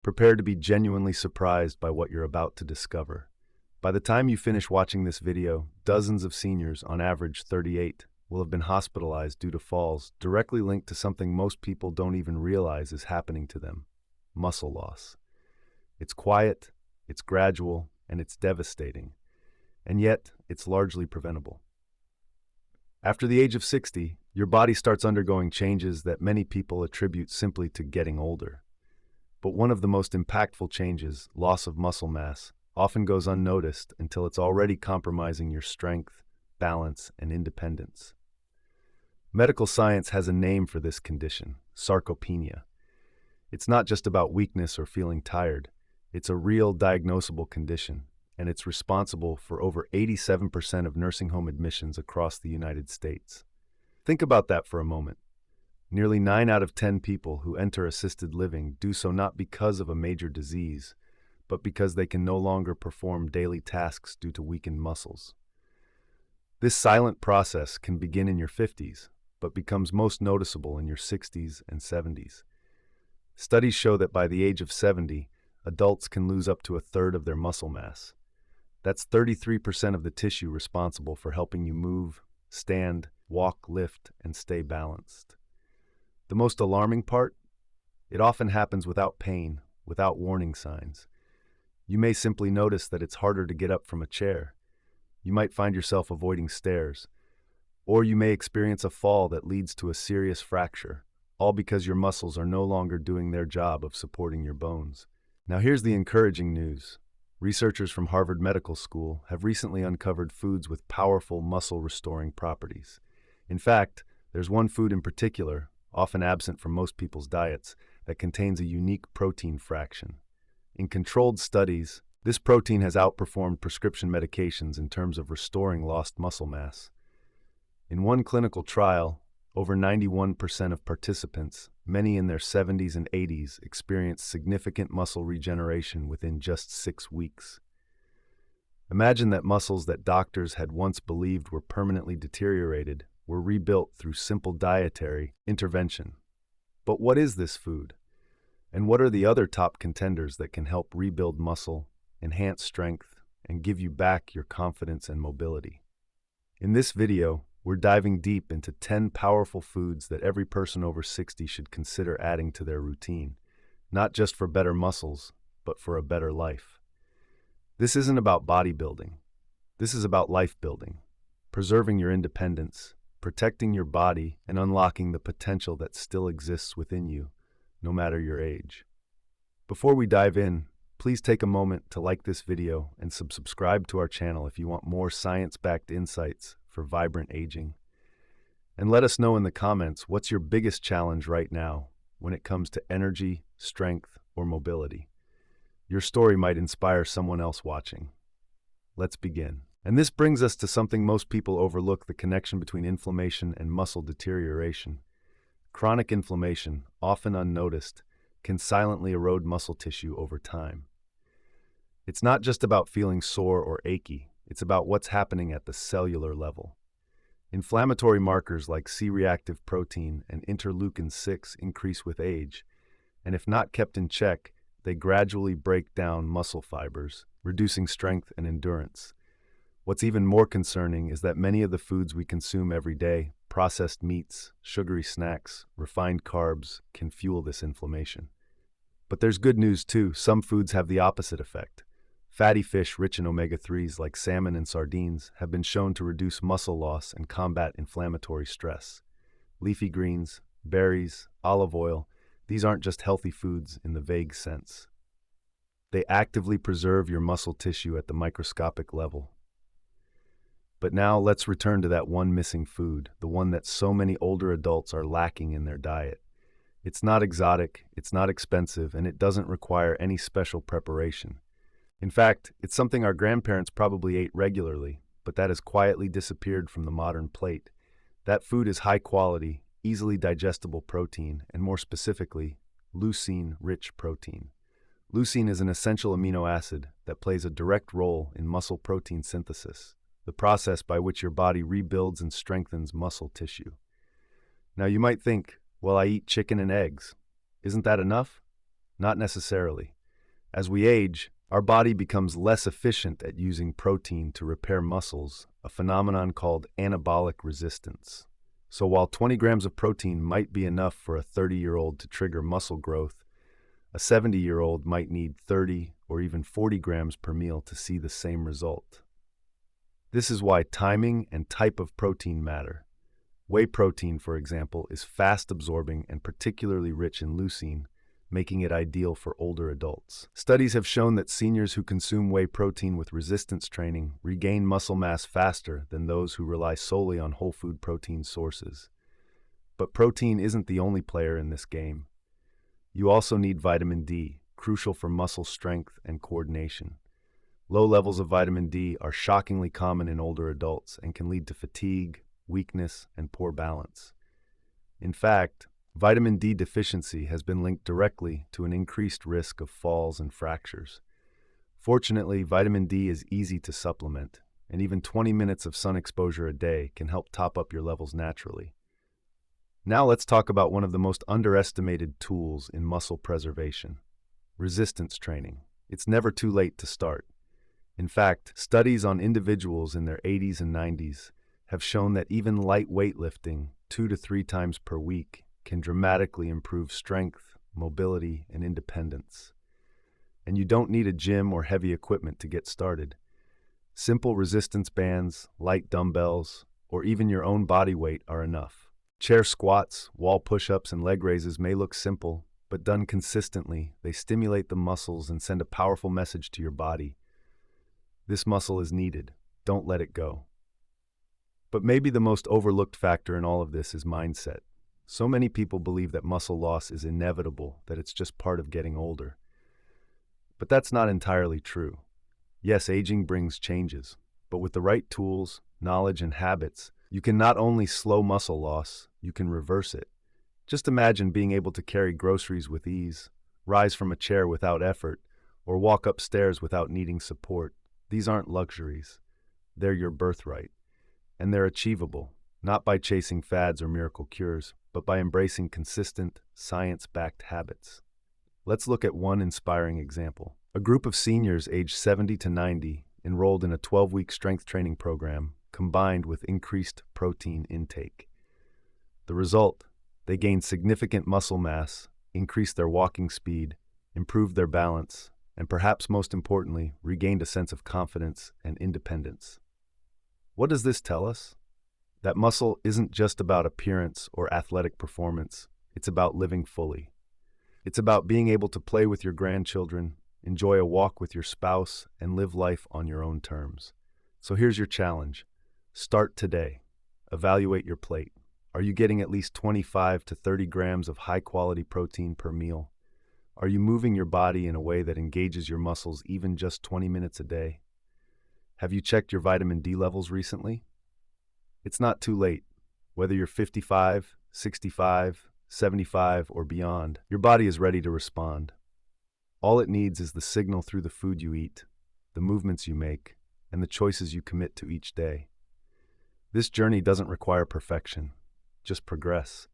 Prepare to be genuinely surprised by what you're about to discover. By the time you finish watching this video, dozens of seniors, on average 38, will have been hospitalized due to falls directly linked to something most people don't even realize is happening to them: muscle loss. It's quiet, it's gradual, and it's devastating. And yet, it's largely preventable. After the age of 60, your body starts undergoing changes that many people attribute simply to getting older. But one of the most impactful changes, loss of muscle mass, often goes unnoticed until it's already compromising your strength, balance, and independence. Medical science has a name for this condition: sarcopenia. It's not just about weakness or feeling tired. It's a real diagnosable condition, and it's responsible for over 87% of nursing home admissions across the United States. Think about that for a moment. Nearly 9 out of 10 people who enter assisted living do so not because of a major disease, but because they can no longer perform daily tasks due to weakened muscles. This silent process can begin in your 50s, but becomes most noticeable in your 60s and 70s. Studies show that by the age of 70, adults can lose up to a third of their muscle mass. That's 33% of the tissue responsible for helping you move, stand, walk, lift, and stay balanced. The most alarming part? It often happens without pain, without warning signs. You may simply notice that it's harder to get up from a chair. You might find yourself avoiding stairs. Or you may experience a fall that leads to a serious fracture, all because your muscles are no longer doing their job of supporting your bones. Now here's the encouraging news. Researchers from Harvard Medical School have recently uncovered foods with powerful muscle-restoring properties. In fact, there's one food in particular, often absent from most people's diets, that contains a unique protein fraction. In controlled studies, this protein has outperformed prescription medications in terms of restoring lost muscle mass. In one clinical trial, over 91% of participants, many in their 70s and 80s, experienced significant muscle regeneration within just 6 weeks. Imagine that muscles that doctors had once believed were permanently deteriorated were rebuilt through simple dietary intervention. But what is this food? And what are the other top contenders that can help rebuild muscle, enhance strength, and give you back your confidence and mobility? In this video, we're diving deep into 10 powerful foods that every person over 60 should consider adding to their routine, not just for better muscles, but for a better life. This isn't about bodybuilding. This is about life building, preserving your independence, protecting your body, and unlocking the potential that still exists within you, no matter your age. Before we dive in, please take a moment to like this video and subscribe to our channel if you want more science-backed insights for vibrant aging. And let us know in the comments what's your biggest challenge right now when it comes to energy, strength, or mobility. Your story might inspire someone else watching. Let's begin. And this brings us to something most people overlook: the connection between inflammation and muscle deterioration. Chronic inflammation, often unnoticed, can silently erode muscle tissue over time. It's not just about feeling sore or achy, it's about what's happening at the cellular level. Inflammatory markers like C-reactive protein and interleukin-6 increase with age, and if not kept in check, they gradually break down muscle fibers, reducing strength and endurance. What's even more concerning is that many of the foods we consume every day, processed meats, sugary snacks, refined carbs, can fuel this inflammation. But there's good news too. Some foods have the opposite effect. Fatty fish rich in omega-3s like salmon and sardines have been shown to reduce muscle loss and combat inflammatory stress. Leafy greens, berries, olive oil, these aren't just healthy foods in the vague sense. They actively preserve your muscle tissue at the microscopic level. But now let's return to that one missing food, the one that so many older adults are lacking in their diet. It's not exotic, it's not expensive, and it doesn't require any special preparation. In fact, it's something our grandparents probably ate regularly, but that has quietly disappeared from the modern plate. That food is high quality, easily digestible protein, and more specifically, leucine-rich protein. Leucine is an essential amino acid that plays a direct role in muscle protein synthesis, the process by which your body rebuilds and strengthens muscle tissue. Now you might think, well, I eat chicken and eggs. Isn't that enough? Not necessarily. As we age, our body becomes less efficient at using protein to repair muscles, a phenomenon called anabolic resistance. So while 20 grams of protein might be enough for a 30-year-old to trigger muscle growth, a 70-year-old might need 30 or even 40 grams per meal to see the same result. This is why timing and type of protein matter. Whey protein, for example, is fast-absorbing and particularly rich in leucine, making it ideal for older adults. Studies have shown that seniors who consume whey protein with resistance training regain muscle mass faster than those who rely solely on whole food protein sources. But protein isn't the only player in this game. You also need vitamin D, crucial for muscle strength and coordination. Low levels of vitamin D are shockingly common in older adults and can lead to fatigue, weakness, and poor balance. In fact, vitamin D deficiency has been linked directly to an increased risk of falls and fractures. Fortunately, vitamin D is easy to supplement, and even 20 minutes of sun exposure a day can help top up your levels naturally. Now let's talk about one of the most underestimated tools in muscle preservation: resistance training. It's never too late to start. In fact, studies on individuals in their 80s and 90s have shown that even light weightlifting 2 to 3 times per week can dramatically improve strength, mobility, and independence. And you don't need a gym or heavy equipment to get started. Simple resistance bands, light dumbbells, or even your own body weight are enough. Chair squats, wall push-ups, and leg raises may look simple, but done consistently, they stimulate the muscles and send a powerful message to your body. This muscle is needed. Don't let it go. But maybe the most overlooked factor in all of this is mindset. So many people believe that muscle loss is inevitable, that it's just part of getting older. But that's not entirely true. Yes, aging brings changes, but with the right tools, knowledge, and habits, you can not only slow muscle loss, you can reverse it. Just imagine being able to carry groceries with ease, rise from a chair without effort, or walk upstairs without needing support. These aren't luxuries. They're your birthright. And they're achievable, not by chasing fads or miracle cures, but by embracing consistent, science-backed habits. Let's look at one inspiring example. A group of seniors aged 70 to 90 enrolled in a 12-week strength training program combined with increased protein intake. The result: they gained significant muscle mass, increased their walking speed, improved their balance, and perhaps most importantly, regained a sense of confidence and independence. What does this tell us? That muscle isn't just about appearance or athletic performance. It's about living fully. It's about being able to play with your grandchildren, enjoy a walk with your spouse, and live life on your own terms. So here's your challenge. Start today. Evaluate your plate. Are you getting at least 25 to 30 grams of high-quality protein per meal? Are you moving your body in a way that engages your muscles even just 20 minutes a day? Have you checked your vitamin D levels recently? It's not too late. Whether you're 55, 65, 75, or beyond, your body is ready to respond. All it needs is the signal through the food you eat, the movements you make, and the choices you commit to each day. This journey doesn't require perfection, just progress.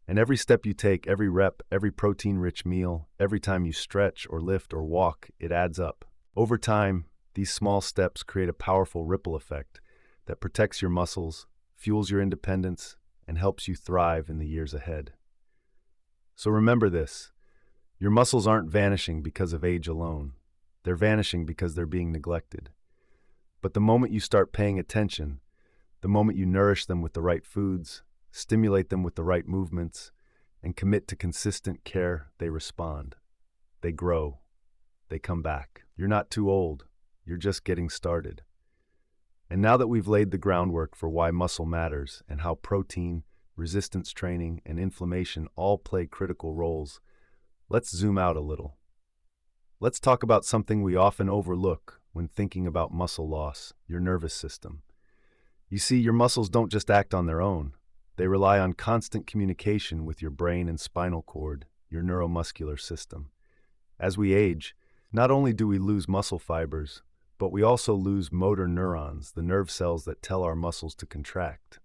And every step you take, every rep, every protein-rich meal, every time you stretch or lift or walk, it adds up. Over time, these small steps create a powerful ripple effect that protects your muscles, fuels your independence, and helps you thrive in the years ahead. So remember this: your muscles aren't vanishing because of age alone. They're vanishing because they're being neglected. But the moment you start paying attention, the moment you nourish them with the right foods, stimulate them with the right movements, and commit to consistent care, they respond. They grow. They come back. You're not too old. You're just getting started. And now that we've laid the groundwork for why muscle matters and how protein, resistance training, and inflammation all play critical roles, let's zoom out a little. Let's talk about something we often overlook when thinking about muscle loss: your nervous system. You see, your muscles don't just act on their own. They rely on constant communication with your brain and spinal cord, your neuromuscular system. As we age, not only do we lose muscle fibers, but we also lose motor neurons, the nerve cells that tell our muscles to contract.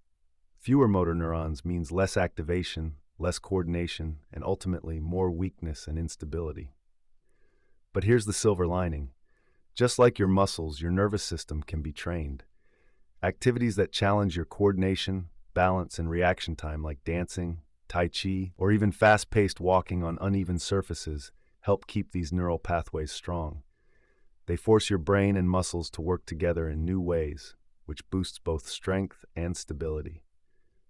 Fewer motor neurons means less activation, less coordination, and ultimately more weakness and instability. But here's the silver lining. Just like your muscles, your nervous system can be trained. Activities that challenge your coordination, balance, and reaction time, like dancing, tai chi, or even fast-paced walking on uneven surfaces, help keep these neural pathways strong. They force your brain and muscles to work together in new ways, which boosts both strength and stability.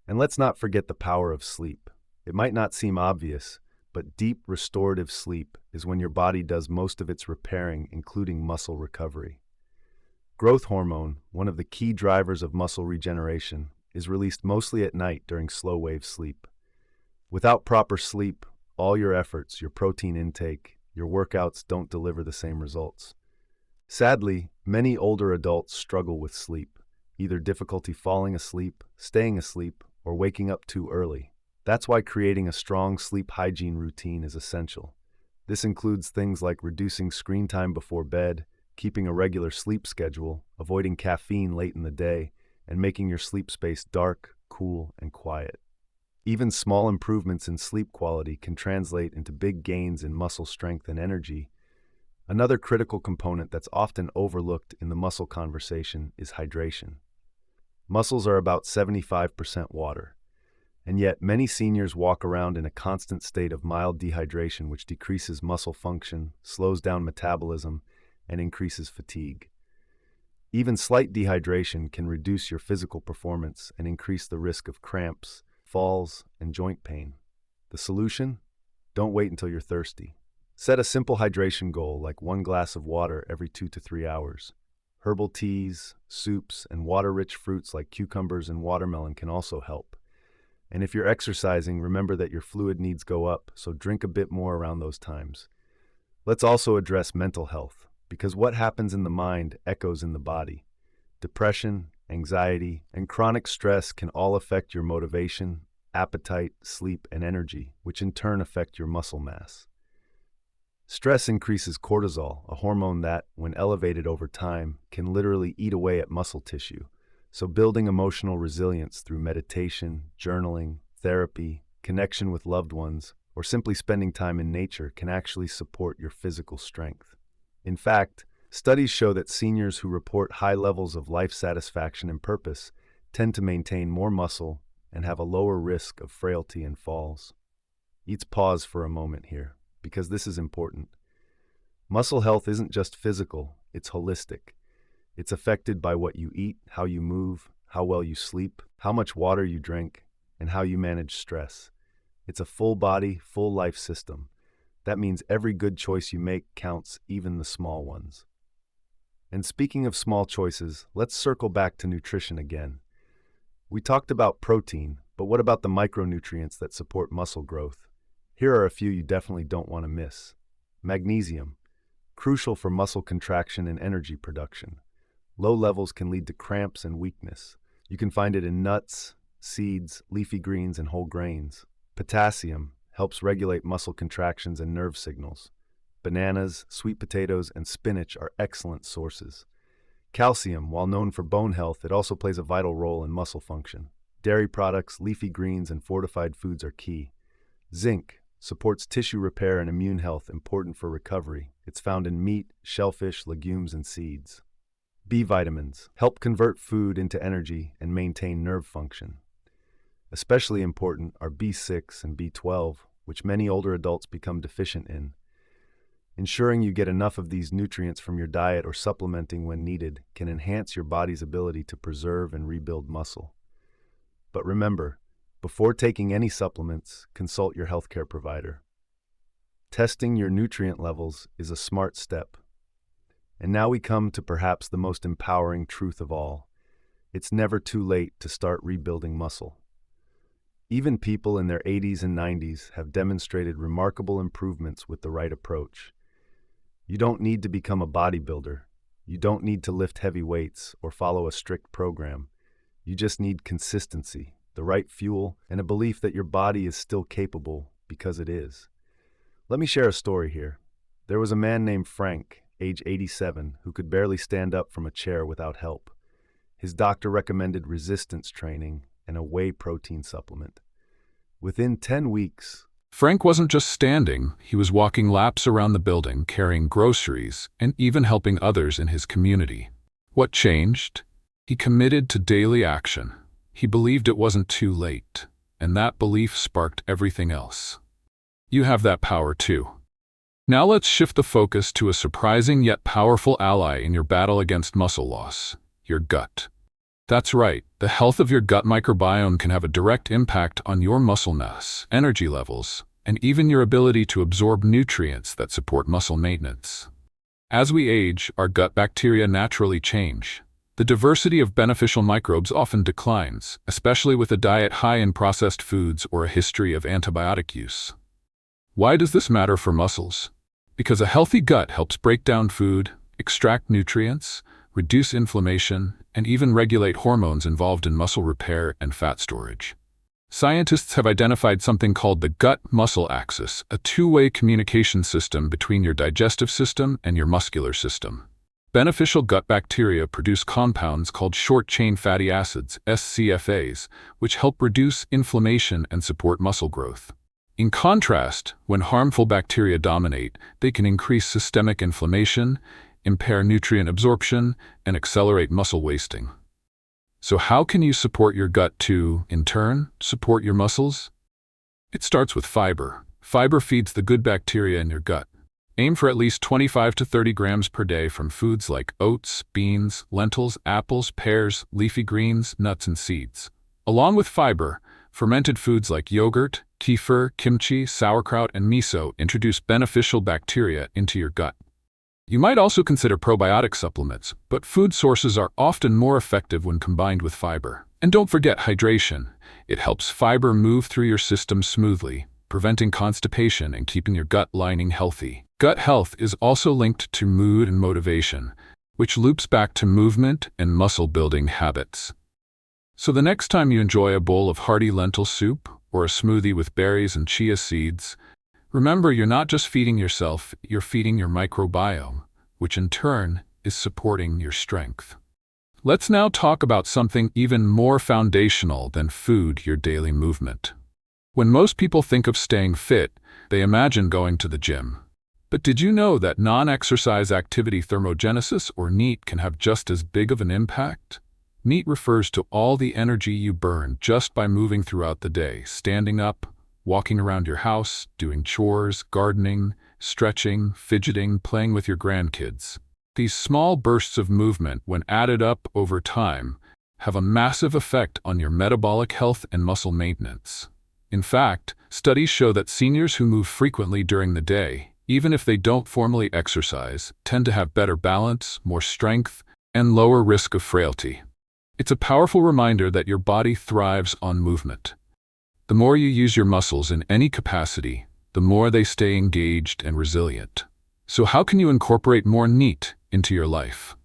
And let's not forget the power of sleep. It might not seem obvious, but deep restorative sleep is when your body does most of its repairing, including muscle recovery. Growth hormone, one of the key drivers of muscle regeneration, is released mostly at night during slow-wave sleep. Without proper sleep, all your efforts, your protein intake, your workouts don't deliver the same results. Sadly, many older adults struggle with sleep, either difficulty falling asleep, staying asleep, or waking up too early. That's why creating a strong sleep hygiene routine is essential. This includes things like reducing screen time before bed, keeping a regular sleep schedule, avoiding caffeine late in the day, and making your sleep space dark, cool, and quiet. Even small improvements in sleep quality can translate into big gains in muscle strength and energy. Another critical component that's often overlooked in the muscle conversation is hydration. Muscles are about 75% water, and yet many seniors walk around in a constant state of mild dehydration, which decreases muscle function, slows down metabolism, and increases fatigue. Even slight dehydration can reduce your physical performance and increase the risk of cramps, falls, and joint pain. The solution? Don't wait until you're thirsty. Set a simple hydration goal, like 1 glass of water every 2 to 3 hours. Herbal teas, soups, and water-rich fruits like cucumbers and watermelon can also help. And if you're exercising, remember that your fluid needs go up, so drink a bit more around those times. Let's also address mental health, because what happens in the mind echoes in the body. Depression, anxiety, and chronic stress can all affect your motivation, appetite, sleep, and energy, which in turn affect your muscle mass. Stress increases cortisol, a hormone that, when elevated over time, can literally eat away at muscle tissue. So building emotional resilience through meditation, journaling, therapy, connection with loved ones, or simply spending time in nature can actually support your physical strength. In fact, studies show that seniors who report high levels of life satisfaction and purpose tend to maintain more muscle and have a lower risk of frailty and falls. Let's pause for a moment here, because this is important. Muscle health isn't just physical, it's holistic. It's affected by what you eat, how you move, how well you sleep, how much water you drink, and how you manage stress. It's a full body, full life system. That means every good choice you make counts, even the small ones. And speaking of small choices, let's circle back to nutrition again. We talked about protein, but what about the micronutrients that support muscle growth? Here are a few you definitely don't want to miss. Magnesium, crucial for muscle contraction and energy production. Low levels can lead to cramps and weakness. You can find it in nuts, seeds, leafy greens, and whole grains. Potassium helps regulate muscle contractions and nerve signals. Bananas, sweet potatoes, and spinach are excellent sources. Calcium, while known for bone health, it also plays a vital role in muscle function. Dairy products, leafy greens, and fortified foods are key. Zinc supports tissue repair and immune health, important for recovery. It's found in meat, shellfish, legumes, and seeds. B vitamins help convert food into energy and maintain nerve function. Especially important are B6 and B12, which many older adults become deficient in. Ensuring you get enough of these nutrients from your diet or supplementing when needed can enhance your body's ability to preserve and rebuild muscle. But remember, before taking any supplements, consult your healthcare provider. Testing your nutrient levels is a smart step. And now we come to perhaps the most empowering truth of all. It's never too late to start rebuilding muscle. Even people in their 80s and 90s have demonstrated remarkable improvements with the right approach. You don't need to become a bodybuilder. You don't need to lift heavy weights or follow a strict program. You just need consistency, the right fuel, and a belief that your body is still capable, because it is. Let me share a story here. There was a man named Frank, age 87, who could barely stand up from a chair without help. His doctor recommended resistance training and a whey protein supplement. Within 10 weeks, Frank wasn't just standing, he was walking laps around the building, carrying groceries, and even helping others in his community. What changed? He committed to daily action. He believed it wasn't too late, and that belief sparked everything else. You have that power too. Now let's shift the focus to a surprising yet powerful ally in your battle against muscle loss: your gut. That's right, the health of your gut microbiome can have a direct impact on your muscle mass, energy levels, and even your ability to absorb nutrients that support muscle maintenance. As we age, our gut bacteria naturally change. The diversity of beneficial microbes often declines, especially with a diet high in processed foods or a history of antibiotic use. Why does this matter for muscles? Because a healthy gut helps break down food, extract nutrients, reduce inflammation, and even regulate hormones involved in muscle repair and fat storage. Scientists have identified something called the gut-muscle axis, a two-way communication system between your digestive system and your muscular system. Beneficial gut bacteria produce compounds called short-chain fatty acids, SCFAs, which help reduce inflammation and support muscle growth. In contrast, when harmful bacteria dominate, they can increase systemic inflammation, impair nutrient absorption, and accelerate muscle wasting. So how can you support your gut to, in turn, support your muscles? It starts with fiber. Fiber feeds the good bacteria in your gut. Aim for at least 25 to 30 grams per day from foods like oats, beans, lentils, apples, pears, leafy greens, nuts, and seeds. Along with fiber, fermented foods like yogurt, kefir, kimchi, sauerkraut, and miso introduce beneficial bacteria into your gut. You might also consider probiotic supplements, but food sources are often more effective when combined with fiber. And don't forget hydration. It helps fiber move through your system smoothly, preventing constipation and keeping your gut lining healthy. Gut health is also linked to mood and motivation, which loops back to movement and muscle-building habits. So the next time you enjoy a bowl of hearty lentil soup or a smoothie with berries and chia seeds, remember you're not just feeding yourself, you're feeding your microbiome, which in turn is supporting your strength. Let's now talk about something even more foundational than food: your daily movement. When most people think of staying fit, they imagine going to the gym. But did you know that non-exercise activity thermogenesis, or NEAT, can have just as big of an impact? NEAT refers to all the energy you burn just by moving throughout the day, standing up, walking around your house, doing chores, gardening, stretching, fidgeting, playing with your grandkids. These small bursts of movement, when added up over time, have a massive effect on your metabolic health and muscle maintenance. In fact, studies show that seniors who move frequently during the day, even if they don't formally exercise, tend to have better balance, more strength, and lower risk of frailty. It's a powerful reminder that your body thrives on movement. The more you use your muscles in any capacity, the more they stay engaged and resilient. So how can you incorporate more NEAT into your life?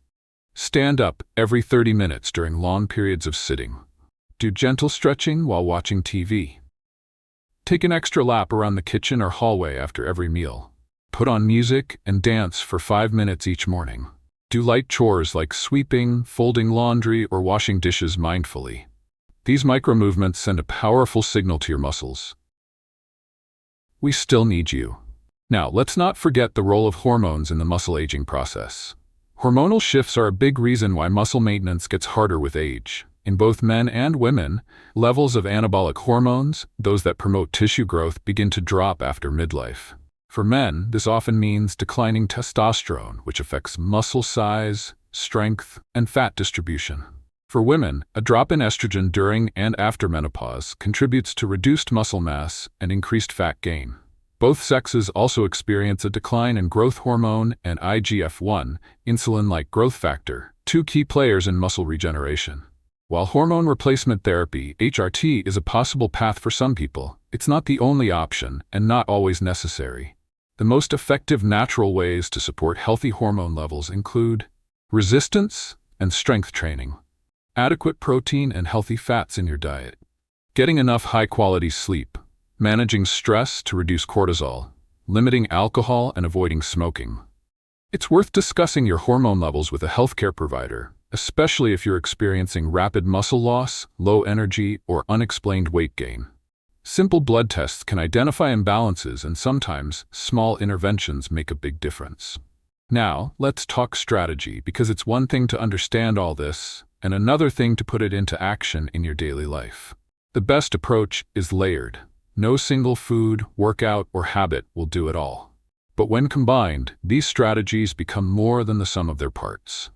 Stand up every 30 minutes during long periods of sitting. Do gentle stretching while watching TV. Take an extra lap around the kitchen or hallway after every meal. Put on music and dance for 5 minutes each morning. Do light chores like sweeping, folding laundry, or washing dishes mindfully. These micro-movements send a powerful signal to your muscles. We still need you. Now, let's not forget the role of hormones in the muscle aging process. Hormonal shifts are a big reason why muscle maintenance gets harder with age. In both men and women, levels of anabolic hormones, those that promote tissue growth, begin to drop after midlife. For men, this often means declining testosterone, which affects muscle size, strength, and fat distribution. For women, a drop in estrogen during and after menopause contributes to reduced muscle mass and increased fat gain. Both sexes also experience a decline in growth hormone and IGF-1, insulin-like growth factor, two key players in muscle regeneration. While hormone replacement therapy, HRT, is a possible path for some people, it's not the only option and not always necessary. The most effective natural ways to support healthy hormone levels include resistance and strength training, adequate protein and healthy fats in your diet, getting enough high-quality sleep, managing stress to reduce cortisol, limiting alcohol and avoiding smoking. It's worth discussing your hormone levels with a healthcare provider, especially if you're experiencing rapid muscle loss, low energy, or unexplained weight gain. Simple blood tests can identify imbalances, and sometimes small interventions make a big difference. Now, let's talk strategy, because it's one thing to understand all this and another thing to put it into action in your daily life. The best approach is layered. No single food, workout, or habit will do it all. But when combined, these strategies become more than the sum of their parts.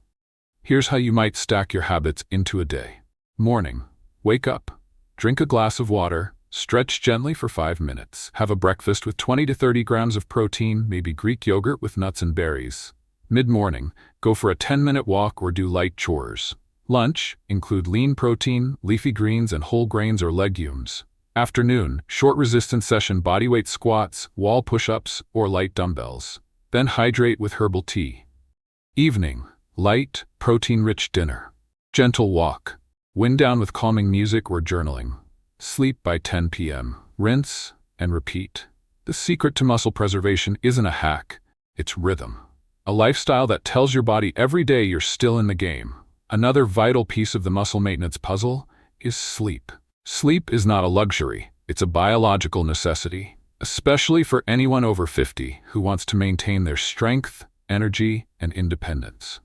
Here's how you might stack your habits into a day. Morning. Wake up. Drink a glass of water. Stretch gently for 5 minutes. Have a breakfast with 20 to 30 grams of protein, maybe Greek yogurt with nuts and berries. Mid-morning. Go for a 10-minute walk or do light chores. Lunch. Include lean protein, leafy greens, and whole grains or legumes. Afternoon. Short resistance session, bodyweight squats, wall push-ups, or light dumbbells. Then hydrate with herbal tea. Evening. Light, protein-rich dinner. Gentle walk. Wind down with calming music or journaling. Sleep by 10 p.m. Rinse and repeat. The secret to muscle preservation isn't a hack, it's rhythm. A lifestyle that tells your body every day you're still in the game. Another vital piece of the muscle maintenance puzzle is sleep. Sleep is not a luxury, it's a biological necessity, especially for anyone over 50 who wants to maintain their strength, energy, and independence.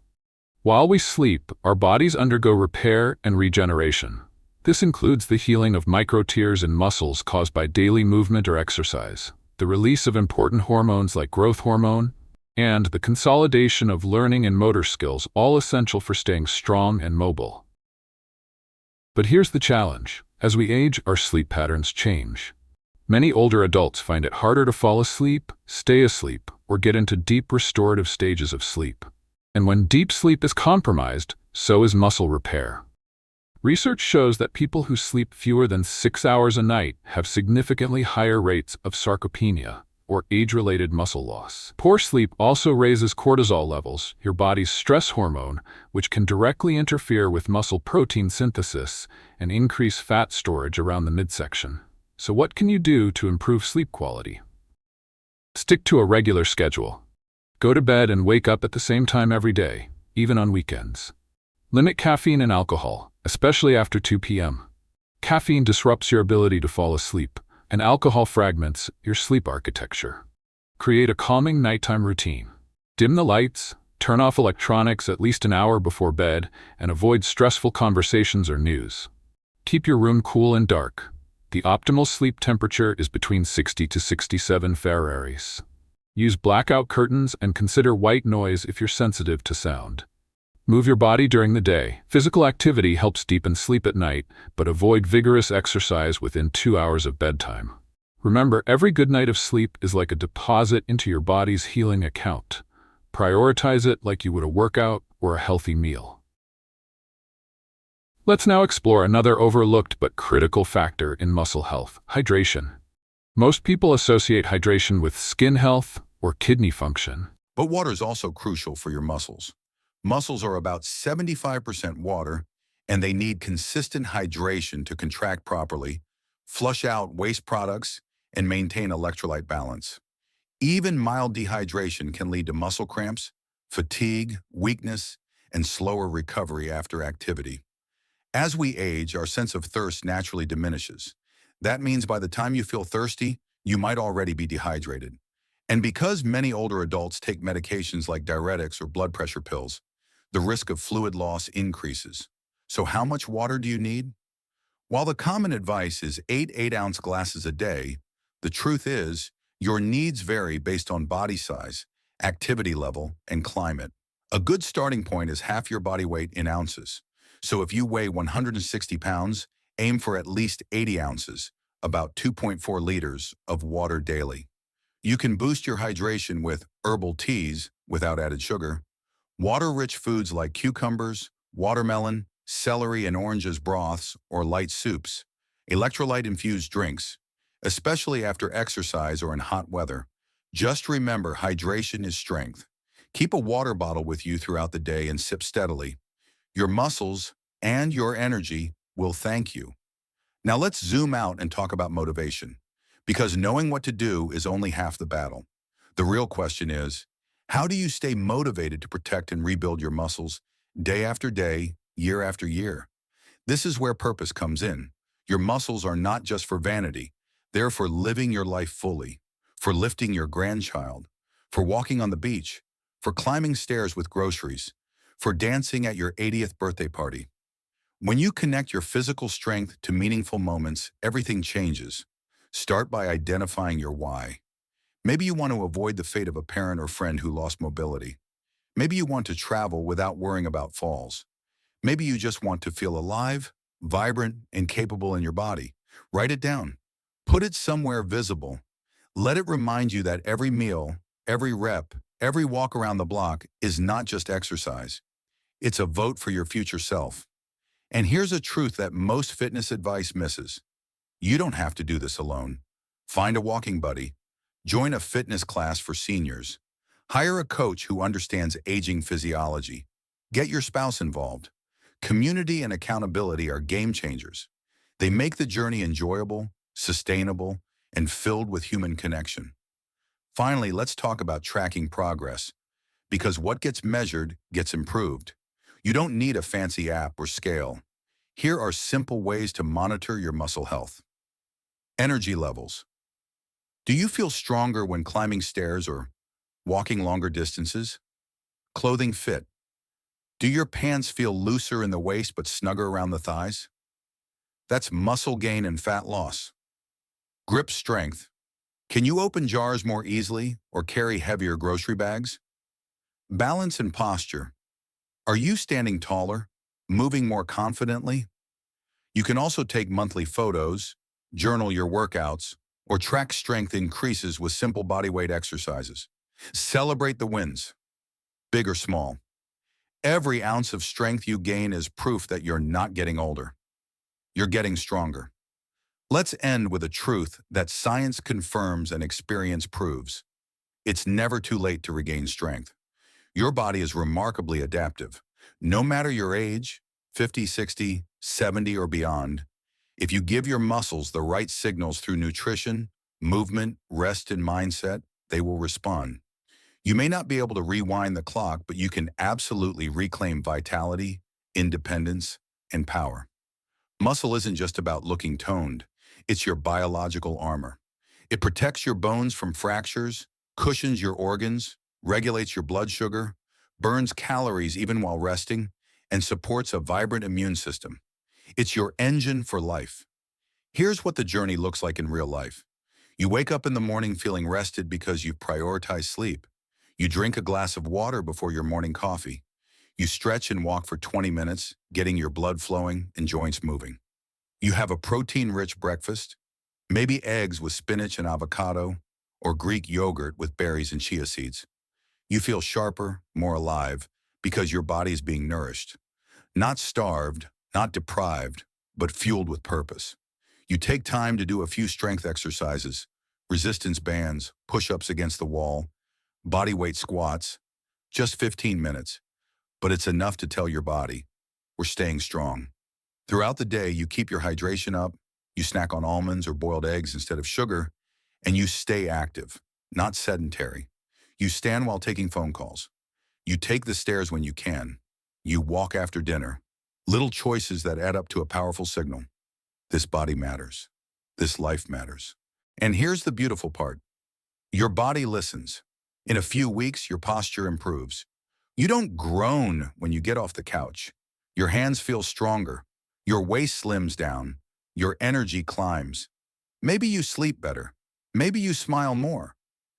While we sleep, our bodies undergo repair and regeneration. This includes the healing of micro-tears in muscles caused by daily movement or exercise, the release of important hormones like growth hormone, and the consolidation of learning and motor skills, all essential for staying strong and mobile. But here's the challenge. As we age, our sleep patterns change. Many older adults find it harder to fall asleep, stay asleep, or get into deep restorative stages of sleep. And when deep sleep is compromised, so is muscle repair. Research shows that people who sleep fewer than 6 hours a night have significantly higher rates of sarcopenia, or age-related muscle loss. Poor sleep also raises cortisol levels, your body's stress hormone, which can directly interfere with muscle protein synthesis and increase fat storage around the midsection. So what can you do to improve sleep quality? Stick to a regular schedule. Go to bed and wake up at the same time every day, even on weekends. Limit caffeine and alcohol, especially after 2 p.m. Caffeine disrupts your ability to fall asleep, and alcohol fragments your sleep architecture. Create a calming nighttime routine. Dim the lights, turn off electronics at least an hour before bed, and avoid stressful conversations or news. Keep your room cool and dark. The optimal sleep temperature is between 60 to 67 Fahrenheit. Use blackout curtains and consider white noise if you're sensitive to sound. Move your body during the day. Physical activity helps deepen sleep at night, but avoid vigorous exercise within 2 hours of bedtime. Remember, every good night of sleep is like a deposit into your body's healing account. Prioritize it like you would a workout or a healthy meal. Let's now explore another overlooked but critical factor in muscle health: hydration. Most people associate hydration with skin health or kidney function. But water is also crucial for your muscles. Muscles are about 75% water, and they need consistent hydration to contract properly, flush out waste products, and maintain electrolyte balance. Even mild dehydration can lead to muscle cramps, fatigue, weakness, and slower recovery after activity. As we age, our sense of thirst naturally diminishes. That means by the time you feel thirsty, you might already be dehydrated. And because many older adults take medications like diuretics or blood pressure pills, the risk of fluid loss increases. So how much water do you need? While the common advice is 8 8-ounce glasses a day, the truth is your needs vary based on body size, activity level, and climate. A good starting point is half your body weight in ounces. So if you weigh 160 pounds, aim for at least 80 ounces, about 2.4 liters of water daily. You can boost your hydration with herbal teas without added sugar, water-rich foods like cucumbers, watermelon, celery, and oranges broths or light soups, electrolyte-infused drinks, especially after exercise or in hot weather. Just remember, hydration is strength. Keep a water bottle with you throughout the day and sip steadily. Your muscles and your energy will thank you. Now let's zoom out and talk about motivation, because knowing what to do is only half the battle. The real question is, how do you stay motivated to protect and rebuild your muscles day after day, year after year? This is where purpose comes in. Your muscles are not just for vanity. They're for living your life fully, for lifting your grandchild, for walking on the beach, for climbing stairs with groceries, for dancing at your 80th birthday party. When you connect your physical strength to meaningful moments, everything changes. Start by identifying your why. Maybe you want to avoid the fate of a parent or friend who lost mobility. Maybe you want to travel without worrying about falls. Maybe you just want to feel alive, vibrant, and capable in your body. Write it down. Put it somewhere visible. Let it remind you that every meal, every rep, every walk around the block is not just exercise. It's a vote for your future self. And here's a truth that most fitness advice misses. You don't have to do this alone. Find a walking buddy. Join a fitness class for seniors. Hire a coach who understands aging physiology. Get your spouse involved. Community and accountability are game changers. They make the journey enjoyable, sustainable, and filled with human connection. Finally, let's talk about tracking progress, because what gets measured gets improved. You don't need a fancy app or scale. Here are simple ways to monitor your muscle health. Energy levels. Do you feel stronger when climbing stairs or walking longer distances? Clothing fit. Do your pants feel looser in the waist but snugger around the thighs? That's muscle gain and fat loss. Grip strength. Can you open jars more easily or carry heavier grocery bags? Balance and posture. Are you standing taller, moving more confidently? You can also take monthly photos, journal your workouts, or track strength increases with simple bodyweight exercises. Celebrate the wins, big or small. Every ounce of strength you gain is proof that you're not getting older. You're getting stronger. Let's end with a truth that science confirms and experience proves. It's never too late to regain strength. Your body is remarkably adaptive. No matter your age, 50, 60, 70, or beyond, if you give your muscles the right signals through nutrition, movement, rest, and mindset, they will respond. You may not be able to rewind the clock, but you can absolutely reclaim vitality, independence, and power. Muscle isn't just about looking toned. It's your biological armor. It protects your bones from fractures, cushions your organs, regulates your blood sugar, burns calories even while resting, and supports a vibrant immune system. It's your engine for life. Here's what the journey looks like in real life. You wake up in the morning feeling rested because you've prioritized sleep. You drink a glass of water before your morning coffee. You stretch and walk for 20 minutes, getting your blood flowing and joints moving. You have a protein-rich breakfast, maybe eggs with spinach and avocado, or Greek yogurt with berries and chia seeds. You feel sharper, more alive, because your body is being nourished. Not starved, not deprived, but fueled with purpose. You take time to do a few strength exercises, resistance bands, push-ups against the wall, body weight squats, just 15 minutes. But it's enough to tell your body, we're staying strong. Throughout the day, you keep your hydration up, you snack on almonds or boiled eggs instead of sugar, and you stay active, not sedentary. You stand while taking phone calls. You take the stairs when you can. You walk after dinner. Little choices that add up to a powerful signal. This body matters. This life matters. And here's the beautiful part. Your body listens. In a few weeks, your posture improves. You don't groan when you get off the couch. Your hands feel stronger. Your waist slims down. Your energy climbs. Maybe you sleep better. Maybe you smile more.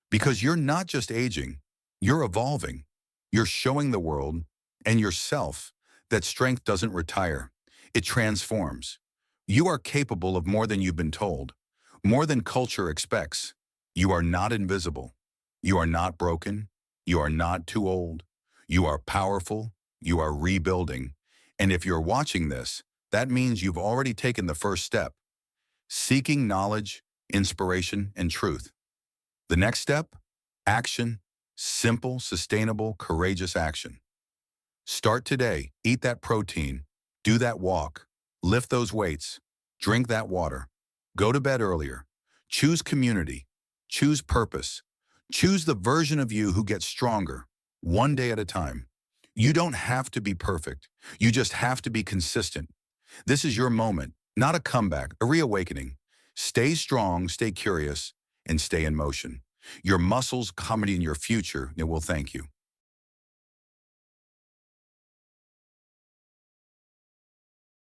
Because you're not just aging, you're evolving. You're showing the world and yourself that strength doesn't retire. It transforms. You are capable of more than you've been told, more than culture expects. You are not invisible. You are not broken. You are not too old. You are powerful. You are rebuilding. And if you're watching this, that means you've already taken the first step. Seeking knowledge, inspiration, and truth. The next step? Action. Simple, sustainable, courageous action. Start today. Eat that protein. Do that walk. Lift those weights. Drink that water. Go to bed earlier. Choose community. Choose purpose. Choose the version of you who gets stronger, one day at a time. You don't have to be perfect. You just have to be consistent. This is your moment, not a comeback, a reawakening. Stay strong, stay curious, and stay in motion. Your muscles comedy in your future, and will thank you.